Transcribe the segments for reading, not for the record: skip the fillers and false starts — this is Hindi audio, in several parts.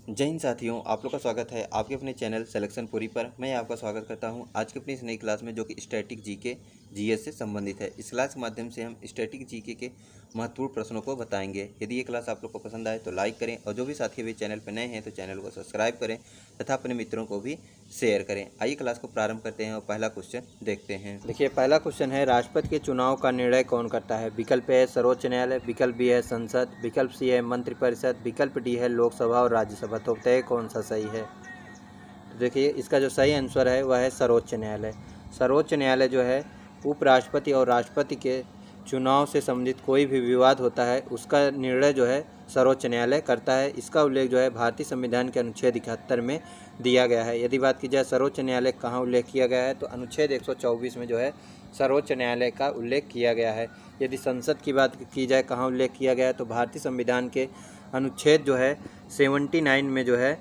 जय हिंद साथियों, आप लोग का स्वागत है आपके अपने चैनल सिलेक्शन पूरी पर। मैं आपका स्वागत करता हूं आज की अपनी इस नई क्लास में, जो कि स्टैटिक जीके जीएस से संबंधित है। इस क्लास के माध्यम से हम स्टैटिक जीके के महत्वपूर्ण प्रश्नों को बताएंगे। यदि ये क्लास आप लोग को पसंद आए तो लाइक करें, और जो भी साथी अभी चैनल पर नए हैं तो चैनल को सब्सक्राइब करें तथा अपने मित्रों को भी शेयर करें। आइए क्लास को प्रारंभ करते हैं और पहला क्वेश्चन देखते हैं। देखिए, पहला क्वेश्चन है, राष्ट्रपति के चुनाव का निर्णय कौन करता है? विकल्प ए है सर्वोच्च न्यायालय, विकल्प बी है संसद, विकल्प सी है मंत्रिपरिषद, विकल्प डी है लोकसभा और राज्यसभा। तो बताइए कौन सा सही है। तो देखिए, इसका जो सही आंसर है वह है सर्वोच्च न्यायालय। सर्वोच्च न्यायालय जो है उपराष्ट्रपति और राष्ट्रपति के चुनाव से संबंधित कोई भी विवाद होता है उसका निर्णय जो है सर्वोच्च न्यायालय करता है। इसका उल्लेख जो है भारतीय संविधान के अनुच्छेद 71 में दिया गया है। यदि बात की जाए सर्वोच्च न्यायालय कहाँ उल्लेख किया गया है, तो अनुच्छेद 124 में जो है सर्वोच्च न्यायालय का उल्लेख किया गया है। यदि संसद की बात की जाए कहाँ उल्लेख किया गया है, तो भारतीय संविधान के अनुच्छेद जो है 79 में जो है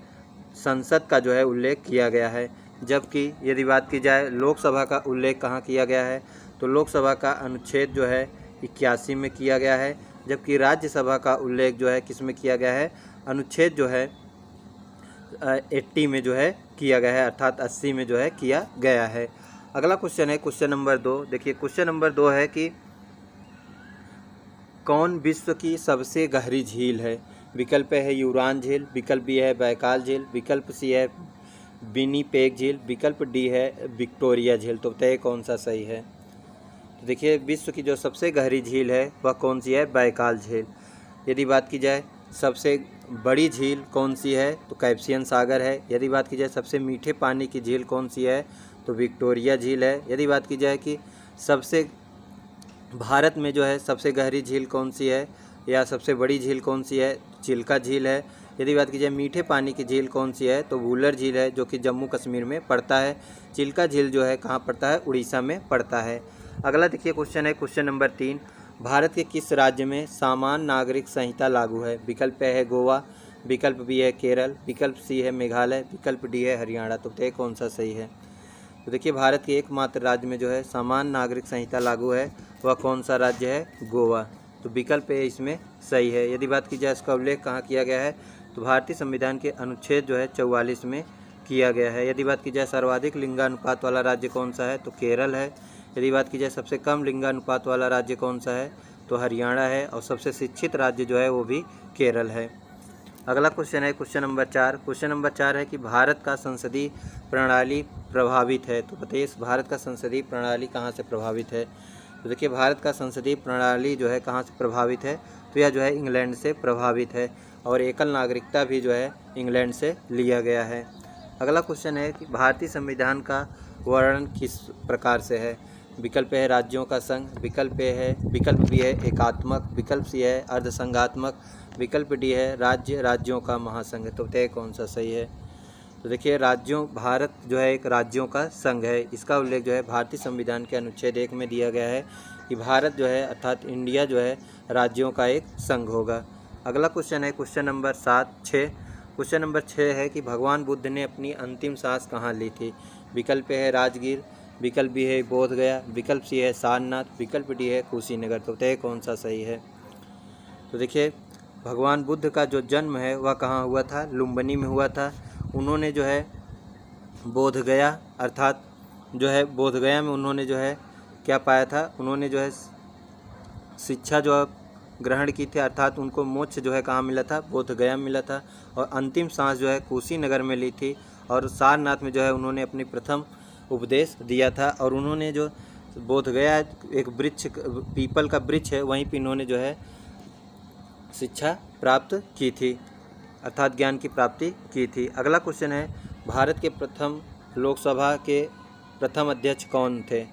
संसद का जो है उल्लेख किया गया है। जबकि यदि बात की जाए लोकसभा का उल्लेख कहाँ किया गया है, तो लोकसभा का अनुच्छेद जो है 81 में किया गया है। जबकि राज्यसभा का उल्लेख जो है किस में किया गया है, अनुच्छेद जो है 80 में जो है किया गया है, अर्थात 80 में जो है किया गया है। अगला क्वेश्चन है क्वेश्चन नंबर 2। देखिए, क्वेश्चन नंबर 2 है कि कौन विश्व की सबसे गहरी झील है? विकल्प है यूरान झील, विकल्प बी है बैकाल झील, विकल्प सी है विनिपेग झील, विकल्प डी है विक्टोरिया झील। तो बताइए कौन सा सही है। तो देखिए, विश्व की जो सबसे गहरी झील है वह कौन सी है? बैकाल झील। यदि बात की जाए सबसे बड़ी झील कौन सी है, तो कैस्पियन सागर है। यदि बात की जाए सबसे मीठे पानी की झील कौन सी है, तो विक्टोरिया झील है। यदि बात की जाए कि सबसे भारत में जो है सबसे गहरी झील कौन सी है या सबसे बड़ी झील कौन सी है, चिल्का झील है। यदि बात की जाए मीठे पानी की झील कौन सी है, तो वुलर झील है, जो कि जम्मू कश्मीर में पड़ता है। चिल्का झील जो है कहाँ पड़ता है? उड़ीसा में पड़ता है। अगला देखिए क्वेश्चन है क्वेश्चन नंबर 3। भारत के किस राज्य में सामान्य नागरिक संहिता लागू है? विकल्प है गोवा, विकल्प बी है केरल, विकल्प सी है मेघालय, विकल्प डी है हरियाणा। तो बताइए कौन सा सही है। तो देखिए, भारत के एकमात्र राज्य में जो है सामान्य नागरिक संहिता लागू है वह कौन सा राज्य है? गोवा। तो विकल्प ए इसमें सही है। यदि बात की जाए इसका उल्लेख कहाँ किया गया है, तो भारतीय संविधान के अनुच्छेद जो है 44 में किया गया है। यदि बात की जाए सर्वाधिक लिंगानुपात वाला राज्य कौन सा है, तो केरल है। यदि बात की जाए सबसे कम लिंगानुपात वाला राज्य कौन सा है, तो हरियाणा है। और सबसे शिक्षित राज्य जो है वो भी केरल है। अगला क्वेश्चन है क्वेश्चन नंबर 4। क्वेश्चन नंबर 4 है कि भारत का संसदीय प्रणाली प्रभावित है। तो बताइए भारत का संसदीय प्रणाली कहाँ से प्रभावित है। तो देखिए, भारत का संसदीय प्रणाली जो है कहाँ से प्रभावित है, तो यह जो है इंग्लैंड से प्रभावित है। और एकल नागरिकता भी जो है इंग्लैंड से लिया गया है। अगला क्वेश्चन है कि भारतीय संविधान का वर्णन किस प्रकार से है? विकल्प है राज्यों का संघ, विकल्प विकल्प बी है एकात्मक, विकल्प सी है अर्धसंघात्मक, विकल्प डी है राज्यों का महासंघ। तो बताइए कौन सा सही है। तो देखिए, भारत जो है एक राज्यों का संघ है। इसका उल्लेख जो है भारतीय संविधान के अनुच्छेद 1 में दिया गया है कि भारत जो है अर्थात इंडिया जो है राज्यों का एक संघ होगा। अगला क्वेश्चन है क्वेश्चन नंबर 6। क्वेश्चन नंबर 6 है कि भगवान बुद्ध ने अपनी अंतिम सांस कहाँ ली थी? विकल्प है राजगीर, विकल्प बी है बोध गया, विकल्प सी है सारनाथ, विकल्प डी है कुशीनगर। तो बताइए कौन सा सही है। तो देखिए, भगवान बुद्ध का जो जन्म है वह कहाँ हुआ था? लुम्बिनी में हुआ था। उन्होंने जो है बोध गया अर्थात जो है बोध गया में उन्होंने जो है क्या पाया था, उन्होंने जो है शिक्षा जो ग्रहण की थी, अर्थात उनको मोक्ष जो है कहाँ मिला था? बोध गया में मिला था। और अंतिम सांस जो है कुशीनगर में ली थी। और सारनाथ में जो है उन्होंने अपनी प्रथम उपदेश दिया था। और उन्होंने जो बोध गया एक वृक्ष पीपल का वृक्ष है, वहीं पर इन्होंने जो है शिक्षा प्राप्त की थी, अर्थात ज्ञान की प्राप्ति की थी। अगला क्वेश्चन है, भारत के प्रथम लोकसभा के प्रथम अध्यक्ष कौन थे?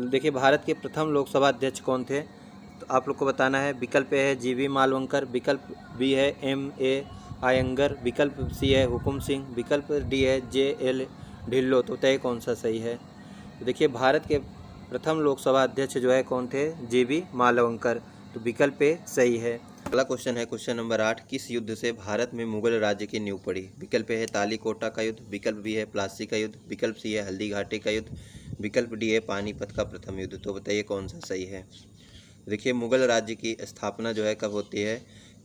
देखिए, भारत के प्रथम लोकसभा अध्यक्ष कौन थे, तो आप लोग को बताना है। विकल्प है जीवी मालवंकर, विकल्प बी है M.A. आयंगर, विकल्प सी है हुकुम सिंह, विकल्प डी है J.L. ढिल्लो। तो तय कौन सा सही है। तो देखिए, भारत के प्रथम लोकसभा अध्यक्ष जो है कौन थे? जीवी मालवंकर। तो विकल्प ए सही है। अगला क्वेश्चन है क्वेश्चन नंबर 8। किस युद्ध से भारत में मुगल राज्य की नींव पड़ी? विकल्प है तालीकोटा का युद्ध, विकल्प बी है प्लासी का युद्ध, विकल्प सी है हल्दी घाटी का युद्ध, विकल्प डी है पानीपत का प्रथम युद्ध। तो बताइए कौन सा सही है। देखिए, मुगल राज्य की स्थापना जो है कब होती है?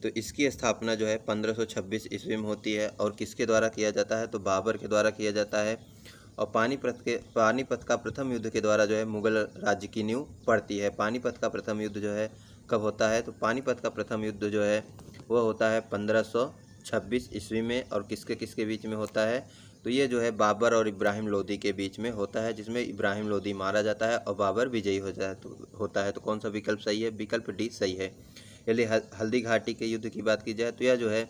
तो इसकी स्थापना जो है 1526 ईस्वी में होती है और किसके द्वारा किया जाता है, तो बाबर के द्वारा किया जाता है। और पानीपत का प्रथम युद्ध के द्वारा जो है मुगल राज्य की नींव पड़ती है। पानीपत का प्रथम युद्ध जो है कब होता है, तो पानीपत का प्रथम युद्ध जो है वह होता है 1526 ईस्वी में। और किसके किसके बीच में होता है, तो ये जो है बाबर और इब्राहिम लोदी के बीच में होता है, जिसमें इब्राहिम लोदी मारा जाता है और बाबर विजयी होता है। तो कौन सा विकल्प सही है, विकल्प डी सही है। यदि हल्दी घाटी के युद्ध की बात की जाए तो यह जो है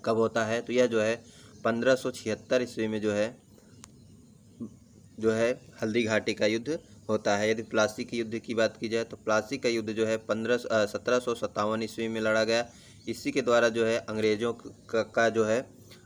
कब होता है, तो यह जो है 1576 ईस्वी में जो है हल्दी घाटी का युद्ध होता है। यदि प्लासी के युद्ध की बात की जाए तो प्लासी का युद्ध जो है 1757 ईस्वी में लड़ा गया। इसी के द्वारा जो है अंग्रेज़ों का जो है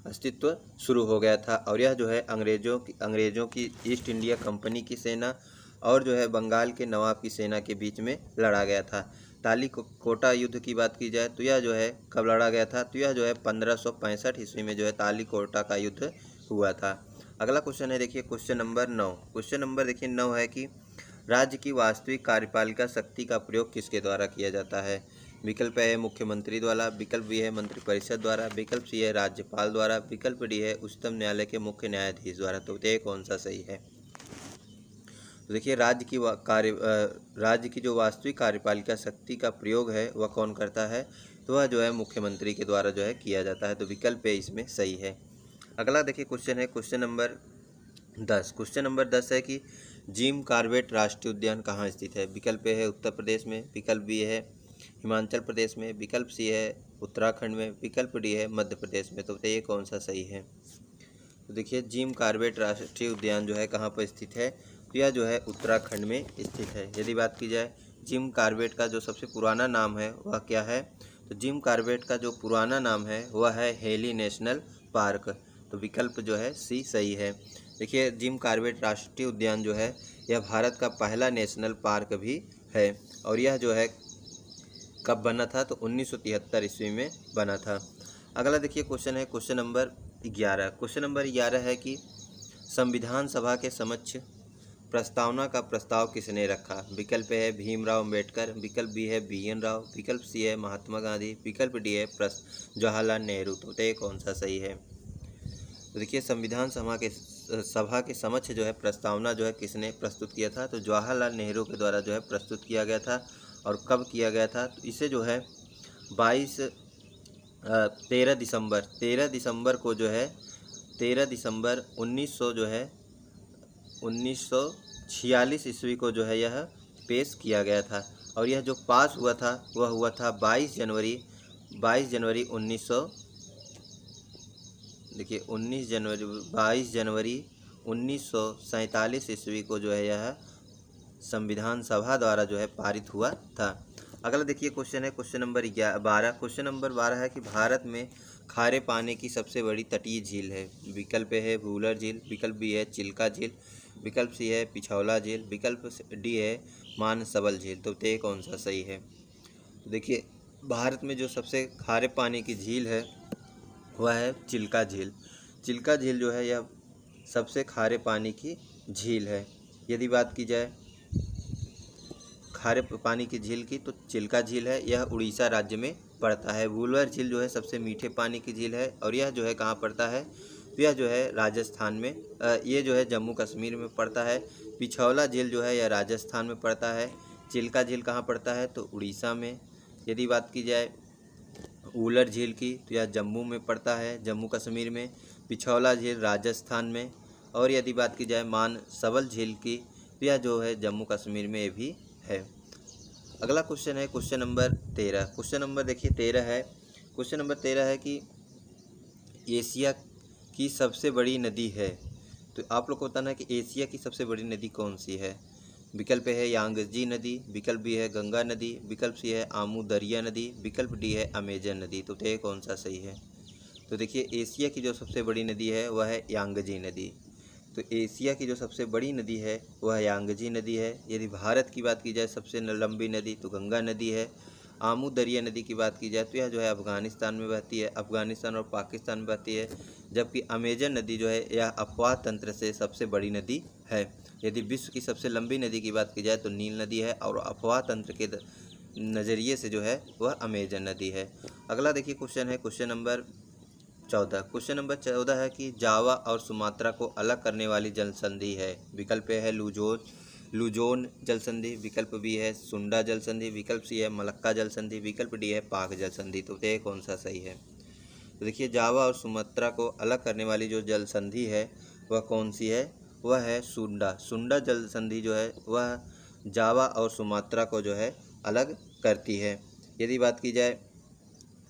अस्तित्व शुरू हो गया था। और यह जो है अंग्रेज़ों की ईस्ट इंडिया कंपनी की सेना और जो है बंगाल के नवाब की सेना के बीच में लड़ा गया था। तालीकोटा युद्ध की बात की जाए तो यह जो है कब लड़ा गया था, तो यह जो है 1565 ईस्वी में जो है तालीकोटा का युद्ध हुआ था। अगला क्वेश्चन है, देखिए क्वेश्चन नंबर 9। क्वेश्चन नंबर देखिए 9 है कि राज्य की वास्तविक कार्यपालिका शक्ति का प्रयोग किसके द्वारा किया जाता है। विकल्प ए है मुख्यमंत्री द्वारा, विकल्प बी है मंत्रिपरिषद द्वारा, विकल्प सी है राज्यपाल द्वारा, विकल्प डी है उच्चतम न्यायालय के मुख्य न्यायाधीश द्वारा। तो ये कौन सा सही है। तो देखिए राज्य की जो वास्तविक कार्यपालिका शक्ति का प्रयोग है वह कौन करता है, तो वह जो है मुख्यमंत्री के द्वारा जो है किया जाता है। तो विकल्प ए इसमें सही है। अगला देखिए क्वेश्चन है क्वेश्चन नंबर 10। क्वेश्चन नंबर 10 है कि जिम कॉर्बेट राष्ट्रीय उद्यान कहाँ स्थित है। विकल्प ए है उत्तर प्रदेश में, विकल्प बी है हिमाचल प्रदेश में, विकल्प सी है उत्तराखंड में, विकल्प डी है मध्य प्रदेश में। तो बताइए कौन सा सही है। तो देखिए जिम कॉर्बेट राष्ट्रीय उद्यान जो है कहाँ पर स्थित है, तो यह जो है उत्तराखंड में स्थित है। यदि बात की जाए जिम कॉर्बेट का जो सबसे पुराना नाम है वह क्या है, तो जिम कॉर्बेट का जो पुराना नाम है वह है हेली नेशनल पार्क। तो विकल्प जो है सी सही है। देखिए जिम कॉर्बेट राष्ट्रीय उद्यान जो है यह भारत का पहला नेशनल पार्क भी है। और यह जो है कब बना था, तो 1973 ईस्वी में बना था। अगला देखिए क्वेश्चन है क्वेश्चन नंबर 11। क्वेश्चन नंबर 11 है कि संविधान सभा के समक्ष प्रस्तावना का प्रस्ताव किसने रखा। विकल्प है भीमराव अंबेडकर, विकल्प बी है BN राव, विकल्प सी है महात्मा गांधी, विकल्प डी है जवाहरलाल नेहरू। तो ये कौन सा सही है। तो देखिए संविधान सभा के समक्ष जो है प्रस्तावना जो है किसने प्रस्तुत किया था, तो जवाहरलाल नेहरू के द्वारा जो है प्रस्तुत किया गया था। और कब किया गया था, तो इसे जो है 13 दिसंबर को जो है 13 दिसंबर 1946 ईस्वी को जो है यह पेश किया गया था। और यह जो पास हुआ था वह हुआ था 22 जनवरी 22 जनवरी 1947 ईस्वी को जो है यह संविधान सभा द्वारा जो है पारित हुआ था। अगला देखिए क्वेश्चन है क्वेश्चन नंबर 12। क्वेश्चन नंबर 12 है कि भारत में खारे पानी की सबसे बड़ी तटीय झील है। विकल्प है वूलर झील, विकल्प बी है चिल्का झील, विकल्प सी है पिछौला झील, विकल्प डी है मानसबल झील। तो ये कौन सा सही है। तो देखिए भारत में जो सबसे खारे पानी की झील है वह है चिल्का झील। चिल्का झील जो है यह सबसे खारे पानी की झील है। यदि बात की जाए खारे पानी की झील की, तो चिल्का झील है यह उड़ीसा राज्य में पड़ता है। वूलर झील जो है सबसे मीठे पानी की झील है और यह जो है कहाँ पड़ता है, तो यह जो है राजस्थान में, ये जो है जम्मू कश्मीर में पड़ता है। पिछौला झील जो है यह राजस्थान में पड़ता है। चिल्का झील कहाँ पड़ता है, तो उड़ीसा में। यदि बात की जाए वूलर झील की, तो यह जम्मू में पड़ता है, जम्मू कश्मीर में। पिछौला झील राजस्थान में। और यदि बात की जाए मानसबल झील की, तो यह जो है जम्मू कश्मीर में भी है। अगला क्वेश्चन है क्वेश्चन नंबर 13। क्वेश्चन नंबर देखिए 13 है। क्वेश्चन नंबर 13 है कि एशिया की सबसे बड़ी नदी है। तो आप लोग को बताना है कि एशिया की सबसे बड़ी नदी कौन सी है। विकल्प है यांगजी नदी, विकल्प बी है गंगा नदी, विकल्प सी है आमू दरिया नदी, विकल्प डी है अमेजन नदी। तो ये कौन सा सही है। तो देखिए एशिया की जो सबसे बड़ी नदी है वह है यांगजी नदी। तो एशिया की जो सबसे बड़ी नदी है वह यांगजी नदी है। यदि भारत की बात की जाए सबसे लंबी नदी, तो गंगा नदी है। आमू दरिया नदी की बात की जाए तो यह जो है अफ़गानिस्तान में बहती है, अफ़गानिस्तान और पाकिस्तान में बहती है। जबकि अमेजन नदी जो है यह अफवाह तंत्र से सबसे बड़ी नदी है। यदि विश्व की सबसे लंबी नदी की बात की जाए तो नील नदी है और अफवाह तंत्र के नज़रिए से जो है वह अमेजन नदी है। अगला देखिए क्वेश्चन है क्वेश्चन नंबर 14। क्वेश्चन नंबर 14 है कि जावा और सुमात्रा को अलग करने वाली जल संधि है। विकल्प ए है लुजोन जल संधि, विकल्प बी है सुंडा जल संधि, विकल्प सी है मलक्का जल संधि, विकल्प डी है पाक जल संधि। तो ये कौन सा सही है? तो देखिए जावा और सुमात्रा को अलग करने वाली जो जल संधि है वह कौन सी है? वह है सुंडा जल संधि जो है वह जावा और सुमात्रा को जो है अलग करती है। यदि बात की जाए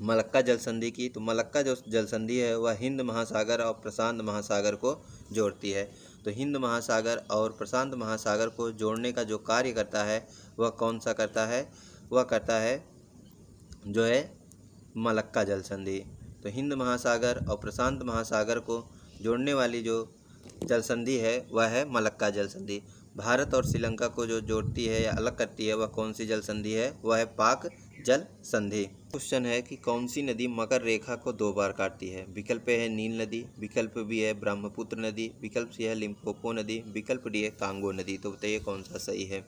मलक्का जल संधि की, तो मलक्का जो जल संधि है वह हिंद महासागर और प्रशांत महासागर को जोड़ती है। तो हिंद महासागर और प्रशांत महासागर को जोड़ने का जो कार्य करता है वह कौन सा करता है? वह करता है जो है मलक्का जल संधि। तो हिंद महासागर और प्रशांत महासागर को जोड़ने वाली जो जल संधि है वह है मलक्का जल संधि। भारत और श्रीलंका को जो जोड़ती है या अलग करती है वह कौन सी जल संधि है? वह है पाक जल संधि। क्वेश्चन है कि कौन सी नदी मकर रेखा को 2 बार काटती है? विकल्प ए है नील नदी, विकल्प बी है ब्रह्मपुत्र नदी, विकल्प सी है लिम्पोपो नदी, विकल्प डी है कांगो नदी। तो बताइए कौन सा सही है?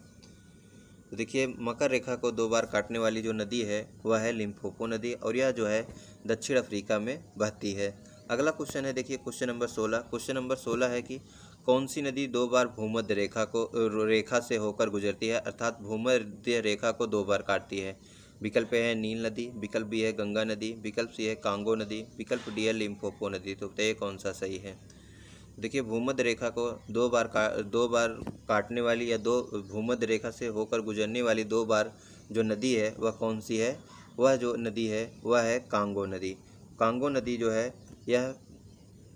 तो देखिए मकर रेखा को 2 बार काटने वाली जो नदी है वह है लिम्पोपो नदी और यह जो है दक्षिण अफ्रीका में बहती है। अगला क्वेश्चन है देखिए क्वेश्चन नंबर 16। क्वेश्चन नंबर 16 है कि कौन सी नदी 2 बार भूमध्य रेखा से होकर गुजरती है, अर्थात भूमध्य रेखा को 2 बार काटती है? विकल्प ए है नील नदी, विकल्प बी है गंगा नदी, विकल्प सी है कांगो नदी, विकल्प डी है लिम्पोपो नदी। तो बताइए कौन सा सही है? देखिए भूमध्य रेखा को 2 बार काटने वाली या भूमध्य रेखा से होकर गुजरने वाली 2 बार जो नदी है वह कौन सी है? वह जो नदी है वह है कांगो नदी। कांगो नदी जो है यह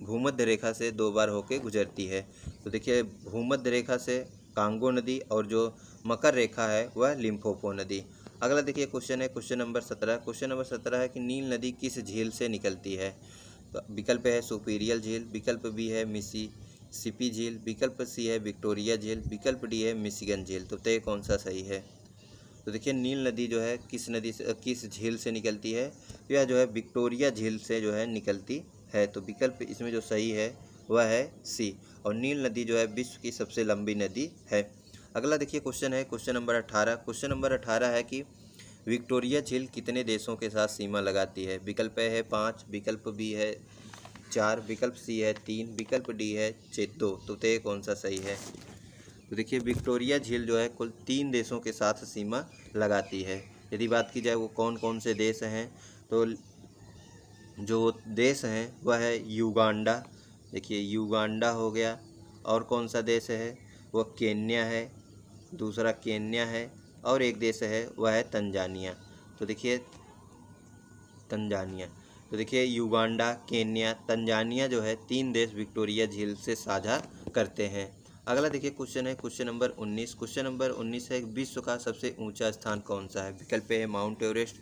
भूमध्य रेखा से 2 बार होकर गुजरती है। तो देखिए भूमध्य रेखा से कांगो नदी और जो मकर रेखा है वह लिम्पोपो नदी। अगला देखिए क्वेश्चन है क्वेश्चन नंबर 17। क्वेश्चन नंबर 17 है कि नील नदी किस झील से निकलती है? तो विकल्प है सुपीरियल झील, विकल्प बी है मिसिसिपी झील, विकल्प सी है विक्टोरिया झील, विकल्प डी है मिशिगन झील। तो ये कौन सा सही है? तो देखिए नील नदी जो है किस झील से निकलती है? तो यह जो है विक्टोरिया झील से जो है निकलती है। तो विकल्प इसमें जो सही है वह है सी, और नील नदी जो है विश्व की सबसे लंबी नदी है। अगला देखिए क्वेश्चन है क्वेश्चन नंबर 18। क्वेश्चन नंबर 18 है कि विक्टोरिया झील कितने देशों के साथ सीमा लगाती है? विकल्प ए है 5, विकल्प बी है 4, विकल्प सी है 3, विकल्प डी है 2। तो ये कौन सा सही है? तो देखिए विक्टोरिया झील जो है कुल 3 देशों के साथ सीमा लगाती है। यदि बात की जाए वो कौन कौन से देश हैं, तो जो देश हैं वह है युगांडा। देखिए युगांडा हो गया, और कौन सा देश है? वह केन्या है, दूसरा केन्या है, और एक देश है वह है तंजानिया। तो देखिए तंजानिया, तो देखिए युगांडा, केन्या, तंजानिया जो है 3 देश विक्टोरिया झील से साझा करते हैं। अगला देखिए क्वेश्चन है क्वेश्चन नंबर 19। क्वेश्चन नंबर 19 है विश्व का सबसे ऊंचा स्थान कौन सा है? विकल्प ए है माउंट एवरेस्ट,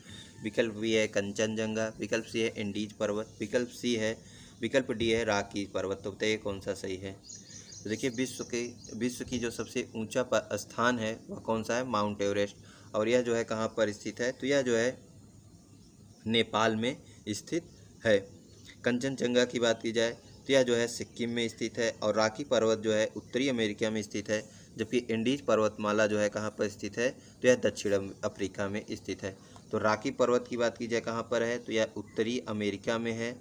विकल्प बी है कंचनजंगा, विकल्प सी है इंडीज पर्वत, विकल्प डी है रॉकी पर्वत। तो बताइए कौन सा सही है? तो देखिए विश्व की जो सबसे ऊंचा स्थान है वह कौन सा है? Mount Everest. और यह जो है कहाँ पर स्थित है? तो यह जो है नेपाल में स्थित है। कंचनजंगा की बात की जाए तो यह जो है सिक्किम में स्थित है, और रॉकी पर्वत जो है उत्तरी अमेरिका में स्थित है, जबकि इंडीज पर्वतमाला जो है कहाँ पर स्थित है? तो यह दक्षिण अफ्रीका में स्थित है। तो रॉकी पर्वत की बात की जाए कहाँ पर है? तो यह उत्तरी अमेरिका में है,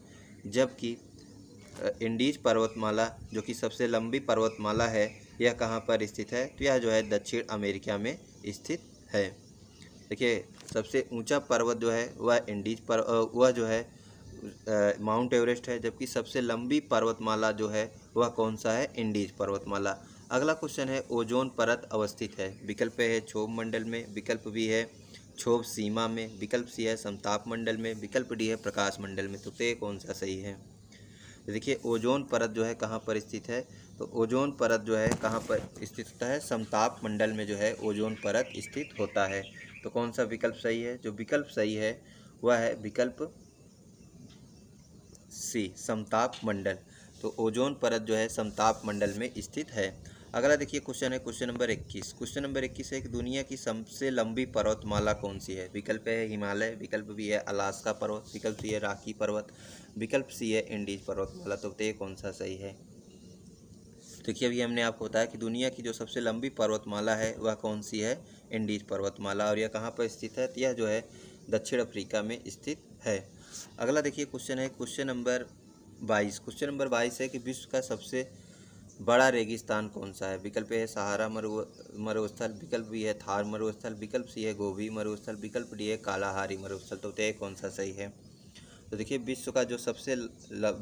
जबकि इंडीज पर्वतमाला जो कि सबसे लंबी पर्वतमाला है यह कहाँ पर स्थित है? तो यह जो है दक्षिण अमेरिका में स्थित है। देखिए सबसे ऊंचा पर्वत जो है वह जो है माउंट एवरेस्ट है, जबकि सबसे लंबी पर्वतमाला जो है वह कौन सा है? इंडीज पर्वतमाला। अगला क्वेश्चन है ओजोन परत अवस्थित है? विकल्प है क्षोभ मंडल में, विकल्प बी है क्षोभ सीमा में, विकल्प सी है समताप मंडल में, विकल्प डी है प्रकाश मंडल में। तो ये कौन सा सही है? देखिए ओजोन परत जो है कहाँ पर स्थित है? तो ओजोन परत जो है कहाँ पर स्थित होता है? समताप मंडल में जो है ओजोन परत स्थित होता है। तो कौन सा विकल्प सही है? जो विकल्प सही है वह है विकल्प सी, समताप मंडल। तो ओजोन परत जो है समताप मंडल में स्थित है। अगला देखिए क्वेश्चन है क्वेश्चन नंबर 21। क्वेश्चन नंबर 21 है कि दुनिया की सबसे लंबी पर्वतमाला कौन सी है? विकल्प है हिमालय, विकल्प बी है अलास्का पर्वत, विकल्प सी है रॉकी पर्वत, विकल्प सी है इंडीज पर्वतमाला। तो ये कौन सा सही है? देखिए अभी हमने आपको बताया कि दुनिया की जो सबसे लंबी पर्वतमाला है वह कौन सी है? इंडीज पर्वतमाला, और यह कहाँ पर स्थित है? तो यह जो है दक्षिण अफ्रीका में स्थित है। अगला देखिए क्वेश्चन है क्वेश्चन नंबर 22। क्वेश्चन नंबर 22 है कि विश्व का सबसे बड़ा रेगिस्तान कौन सा है? विकल्प ए है सहारा मरुस्थल, विकल्प बी है थार मरुस्थल, विकल्प सी है गोबी मरुस्थल, विकल्प डी है कालाहारी मरुस्थल। तो तय कौन सा सही है? तो देखिए विश्व का जो सबसे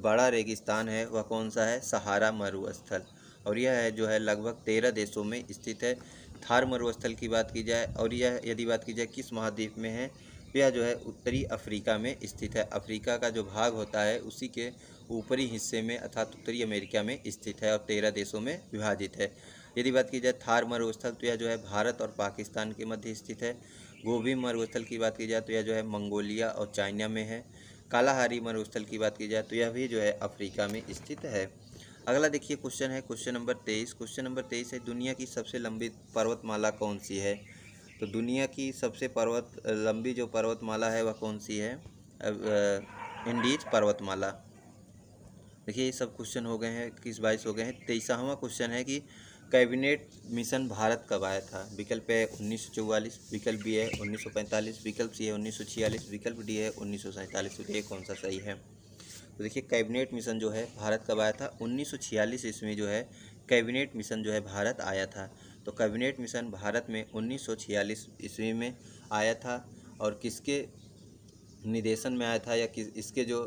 बड़ा रेगिस्तान है वह कौन सा है? सहारा मरुस्थल, और यह है जो है लगभग 13 देशों में स्थित है। थार मरुस्थल की बात की जाए और यह यदि बात की जाए किस महाद्वीप में है, तो यह जो है उत्तरी अफ्रीका में स्थित है। अफ्रीका का जो भाग होता है उसी के ऊपरी हिस्से में अर्थात उत्तरी अमेरिका में स्थित है और 13 देशों में विभाजित है। यदि बात की जाए थार मरुस्थल तो यह जो है भारत और पाकिस्तान के मध्य स्थित है। गोबी मरुस्थल की बात की जाए तो यह जो है मंगोलिया और चाइना में है। कालाहारी मरुस्थल की बात की जाए तो यह भी जो है अफ्रीका में स्थित है। अगला देखिए क्वेश्चन है क्वेश्चन नंबर 23। क्वेश्चन नंबर 23 है दुनिया की सबसे लंबी पर्वतमाला कौन सी है? तो दुनिया की सबसे लंबी जो पर्वतमाला है वह कौन सी है? इंडीज पर्वतमाला। देखिए ये सब क्वेश्चन हो गए हैं, 21-22 हो गए हैं। 23वां क्वेश्चन है कि कैबिनेट मिशन भारत कब आया था? विकल्प है 1944, विकल्प बी है 1945, विकल्प सी है 1946, विकल्प डी है 1947। तो ये कौन सा सही है? तो देखिए कैबिनेट मिशन जो है भारत कब आया था? 1946 ईस्वी जो है कैबिनेट मिशन जो है भारत आया था। तो कैबिनेट मिशन भारत में 1946 ईस्वी में आया था, और किसके निर्देशन में आया था या किस इसके जो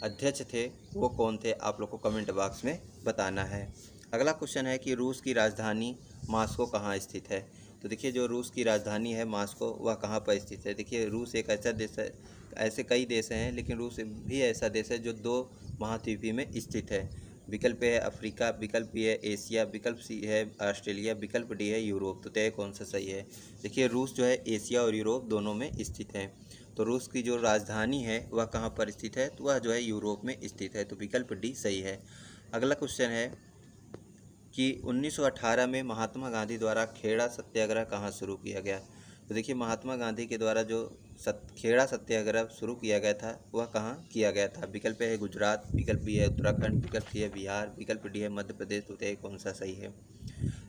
अध्यक्ष थे वो कौन थे? आप लोग को कमेंट बॉक्स में बताना है। अगला क्वेश्चन है कि रूस की राजधानी मॉस्को कहाँ स्थित है? तो देखिए जो रूस की राजधानी है मॉस्को वह कहाँ पर स्थित है? देखिए रूस एक ऐसा देश है, ऐसे कई देश हैं लेकिन रूस भी ऐसा देश है जो 2 महाद्वीपीय में स्थित है। विकल्प है अफ्रीका, विकल्प बी है एशिया, विकल्प सी है ऑस्ट्रेलिया, विकल्प डी है यूरोप। तो तय कौन सा सही है? देखिए रूस जो है एशिया और यूरोप दोनों में स्थित है। तो रूस की जो राजधानी है वह कहाँ पर स्थित है? तो वह जो है यूरोप में स्थित है। तो विकल्प डी सही है। अगला क्वेश्चन है कि 1918 में महात्मा गांधी द्वारा खेड़ा सत्याग्रह कहाँ शुरू किया गया? तो देखिए महात्मा गांधी के द्वारा जो खेड़ा सत्याग्रह शुरू किया गया था वह कहाँ किया गया था? विकल्प है गुजरात, विकल्प बी है उत्तराखंड, विकल्प सी है बिहार, विकल्प डी है मध्य प्रदेश। तो ये कौन सा सही है?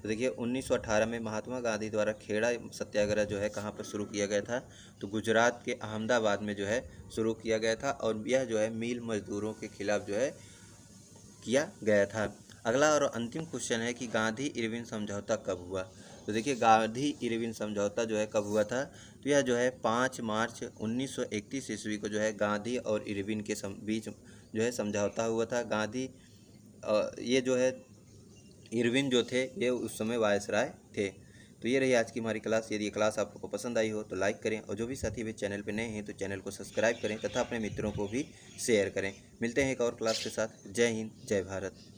तो देखिए 1918 में महात्मा गांधी द्वारा खेड़ा सत्याग्रह जो है कहाँ पर शुरू किया गया था? तो गुजरात के अहमदाबाद में जो है शुरू किया गया था, और यह जो है मिल मजदूरों के खिलाफ जो है किया गया था। अगला और अंतिम क्वेश्चन है कि गांधी इरविन समझौता कब हुआ? तो देखिए गांधी इरविन समझौता जो है कब हुआ था? तो यह जो है 5 मार्च 1931 ईस्वी को जो है गांधी और इरविन के बीच जो है समझौता हुआ था। गांधी ये जो है इरविन जो थे ये उस समय वायसराय थे। तो ये रही आज की हमारी क्लास। यदि ये क्लास आप लोग को पसंद आई हो तो लाइक करें, और जो भी साथी भी चैनल पर नए हैं तो चैनल को सब्सक्राइब करें तथा अपने मित्रों को भी शेयर करें। मिलते हैं एक और क्लास के साथ। जय हिंद, जय भारत।